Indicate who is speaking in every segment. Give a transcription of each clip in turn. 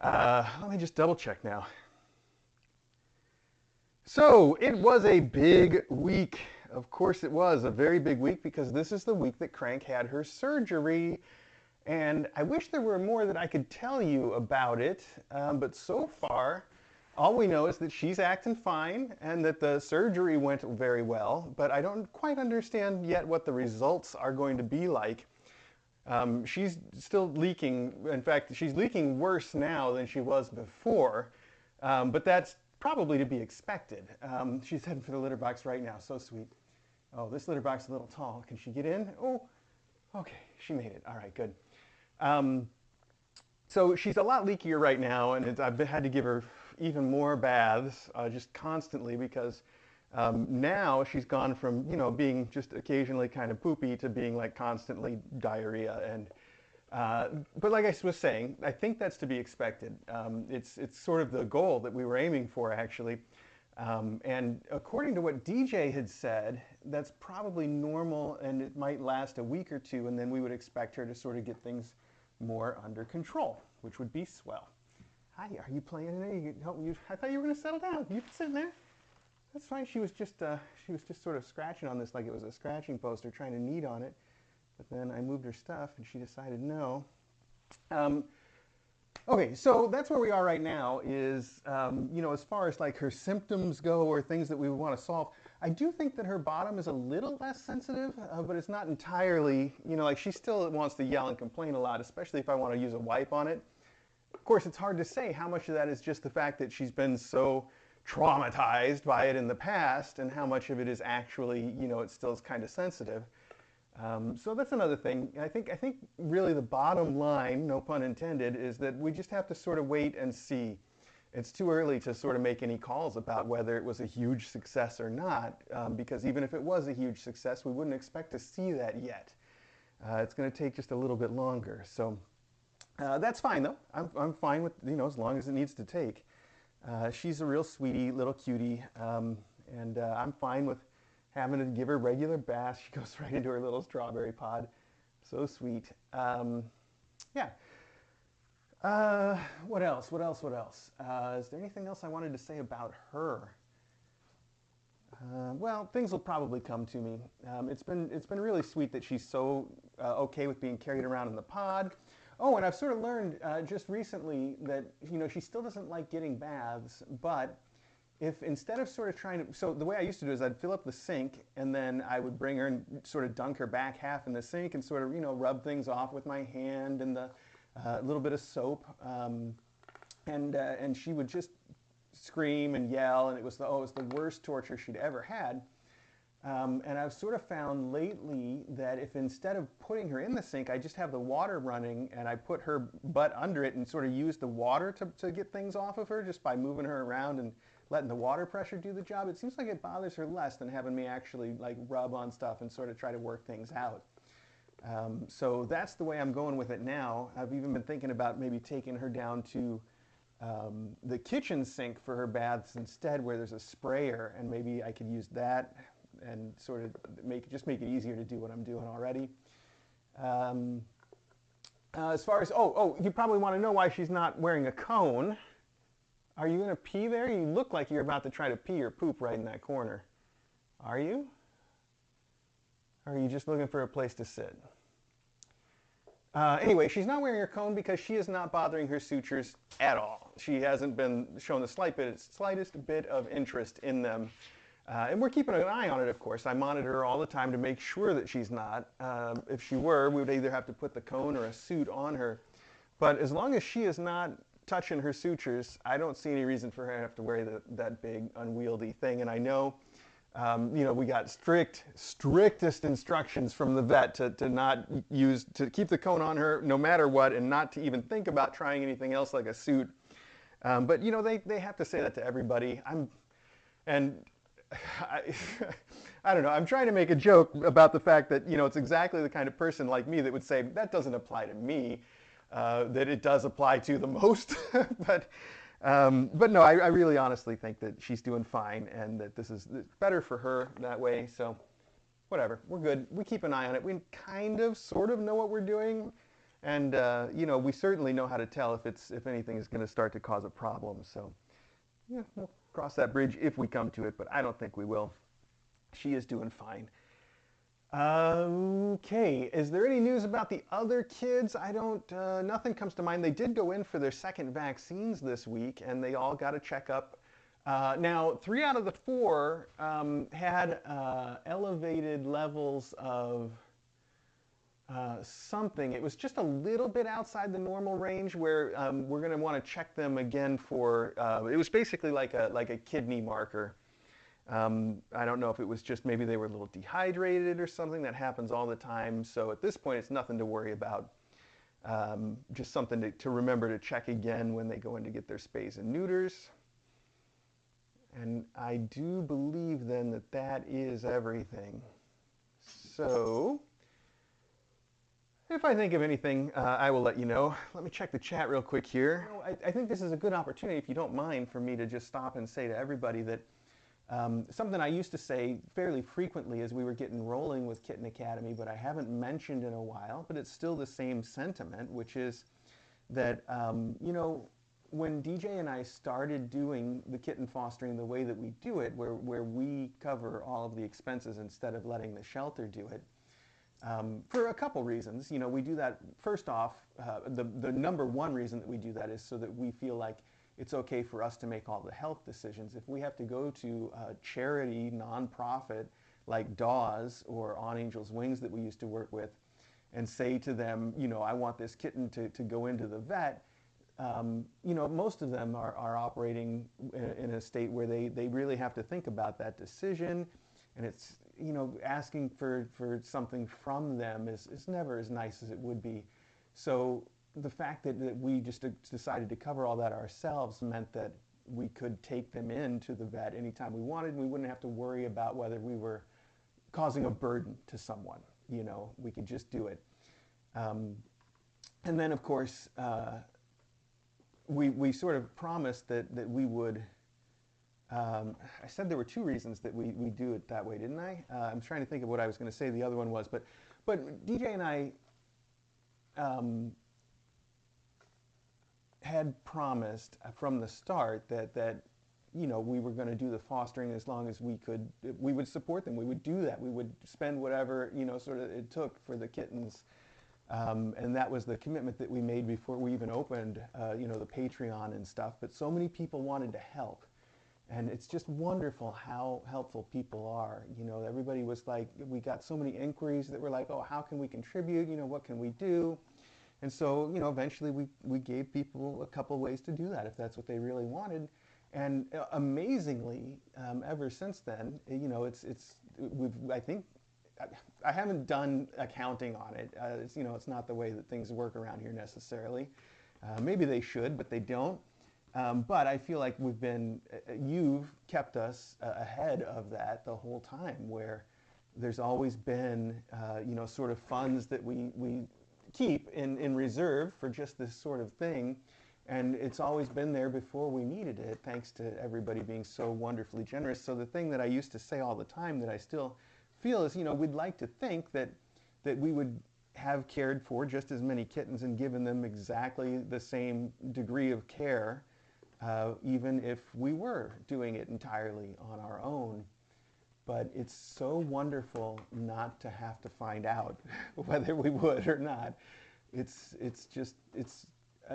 Speaker 1: Let me just double check now. So it was a big week. Of course, it was a very big week because this is the week that Crank had her surgery. And I wish there were more that I could tell you about it, but so far, all we know is that she's acting fine and that the surgery went very well, but I don't quite understand yet what the results are going to be like. She's still leaking. In fact, she's leaking worse now than she was before, but that's probably to be expected. She's heading for the litter box right now. So sweet. Oh, this litter box is a little tall. Can she get in? Oh, okay. She made it. All right, good. Um, so she's a lot leakier right now, and I've had to give her even more baths just constantly because now she's gone from being just occasionally kind of poopy to being like constantly diarrhea. And but like I was saying, I think that's to be expected. It's sort of the goal that we were aiming for actually. And according to what DJ had said, that's probably normal and it might last a week or two, and then we would expect her to sort of get things more under control, which would be swell. Hi, are you playing in there? I thought you were going to settle down. You've been sitting there. That's fine. She was just sort of scratching on this like it was a scratching poster, trying to knead on it. But then I moved her stuff, and she decided no. Um, Okay, so that's where we are right now is, as far as like her symptoms go or things that we want to solve, I do think that her bottom is a little less sensitive, but it's not entirely, like she still wants to yell and complain a lot, especially if I want to use a wipe on it. Of course, it's hard to say how much of that is just the fact that she's been so traumatized by it in the past and how much of it is actually, it still is kind of sensitive. So that's another thing. I think really the bottom line, no pun intended, is that we just have to sort of wait and see. It's too early to sort of make any calls about whether it was a huge success or not, because even if it was a huge success, we wouldn't expect to see that yet. It's going to take just a little bit longer. So that's fine though. I'm fine with as long as it needs to take. She's a real sweetie, little cutie, and I'm fine with having to give her regular baths. She goes right into her little strawberry pod. So sweet. Yeah. What else? What else? What else? Is there anything else I wanted to say about her? Well, things will probably come to me. It's been really sweet that she's so okay with being carried around in the pod. Oh, and I've sort of learned just recently that she still doesn't like getting baths, but if instead of sort of trying to, so the way I used to do is I'd fill up the sink and then I would bring her and sort of dunk her back half in the sink and sort of, rub things off with my hand and the little bit of soap. And she would just scream and yell, and it was the worst torture she'd ever had. And I've sort of found lately that if instead of putting her in the sink, I just have the water running and I put her butt under it and sort of use the water to get things off of her just by moving her around and letting the water pressure do the job, it seems like it bothers her less than having me actually like rub on stuff and sort of try to work things out. So that's the way I'm going with it now. I've even been thinking about maybe taking her down to the kitchen sink for her baths instead, where there's a sprayer, and maybe I could use that and sort of make it easier to do what I'm doing already. As far as you probably want to know why she's not wearing a cone. Are you going to pee there? You look like you're about to try to pee or poop right in that corner. Are you? Or are you just looking for a place to sit? Anyway, she's not wearing her cone because she is not bothering her sutures at all. She hasn't been shown the slightest bit of interest in them. And we're keeping an eye on it, of course. I monitor her all the time to make sure that she's not. If she were, we would either have to put the cone or a suit on her. But as long as she is not touching her sutures, I don't see any reason for her to have to wear that big unwieldy thing. And I know, we got strictest instructions from the vet to keep the cone on her no matter what, and not to even think about trying anything else like a suit. But they have to say that to everybody. I don't know. I'm trying to make a joke about the fact that it's exactly the kind of person like me that would say that doesn't apply to me. That it does apply to the most, but no, I really honestly think that she's doing fine and that this is better for her that way. So whatever, we're good. We keep an eye on it. We kind of, sort of know what we're doing. And you know, we certainly know how to tell if anything is going to start to cause a problem. So yeah, we'll cross that bridge if we come to it, but I don't think we will. She is doing fine. Okay, is there any news about the other kids? I don't, nothing comes to mind. They did go in for their second vaccines this week, and they all got a checkup. Now, 3 out of the 4 had elevated levels of something. It was just a little bit outside the normal range where we're going to want to check them again for, it was basically like a kidney marker. I don't know if it was just maybe they were a little dehydrated or something. That happens all the time. So at this point, it's nothing to worry about. Just something to remember to check again when they go in to get their spays and neuters. And I do believe then that that is everything. So if I think of anything, I will let you know. Let me check the chat real quick here. I think this is a good opportunity, if you don't mind, for me to just stop and say to everybody that something I used to say fairly frequently as we were getting rolling with Kitten Academy, but I haven't mentioned in a while, but it's still the same sentiment, which is that, you know, when DJ and I started doing the kitten fostering the way that we do it, where we cover all of the expenses instead of letting the shelter do it, for a couple reasons. You know, we do that, first off, the number one reason that we do that is so that we feel like it's okay for us to make all the health decisions. If we have to go to a charity, nonprofit, like DAWS or On Angel's Wings that we used to work with, and say to them, you know, I want this kitten to go into the vet, you know, most of them are operating in a state where they really have to think about that decision, and it's, you know, asking for something from them is never as nice as it would be. So the fact that we just decided to cover all that ourselves meant that we could take them into the vet anytime we wanted. We wouldn't have to worry about whether we were causing a burden to someone. You know, we could just do it. And then, of course, we sort of promised that we would. I said there were 2 reasons that we do it that way, didn't I? I'm trying to think of what I was going to say the other one was, but DJ and I had promised from the start that you know, we were going to do the fostering as long as we could. We would support them. We would do that. We would spend whatever, you know, sort of it took for the kittens. And that was the commitment that we made before we even opened, you know, the Patreon and stuff. But so many people wanted to help. And it's just wonderful how helpful people are. You know, everybody was like, we got so many inquiries that were like, oh, how can we contribute? You know, what can we do? And so, you know, eventually we gave people a couple ways to do that if that's what they really wanted. And amazingly, ever since then, you know, I think, I haven't done accounting on it. It's, you know, it's not the way that things work around here necessarily. Maybe they should, but they don't. But I feel like you've kept us ahead of that the whole time, where there's always been, you know, sort of funds that we keep in reserve for just this sort of thing. And it's always been there before we needed it, thanks to everybody being so wonderfully generous. So the thing that I used to say all the time that I still feel is, you know, we'd like to think that we would have cared for just as many kittens and given them exactly the same degree of care, even if we were doing it entirely on our own. But it's so wonderful not to have to find out whether we would or not. It's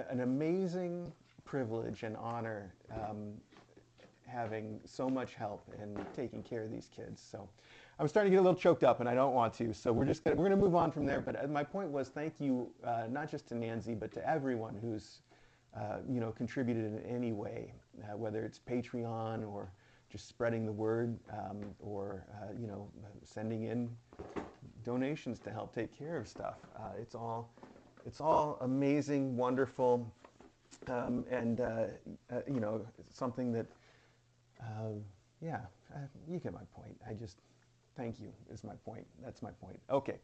Speaker 1: an amazing privilege and honor having so much help and taking care of these kids. So I'm starting to get a little choked up, and I don't want to. So we're going to move on from there. But my point was, thank you not just to Nancy, but to everyone who's you know, contributed in any way, whether it's Patreon or just spreading the word, or you know, sending in donations to help take care of stuff. It's all amazing, wonderful, and you know, something that, yeah, you get my point. Thank you is my point. That's my point. Okay.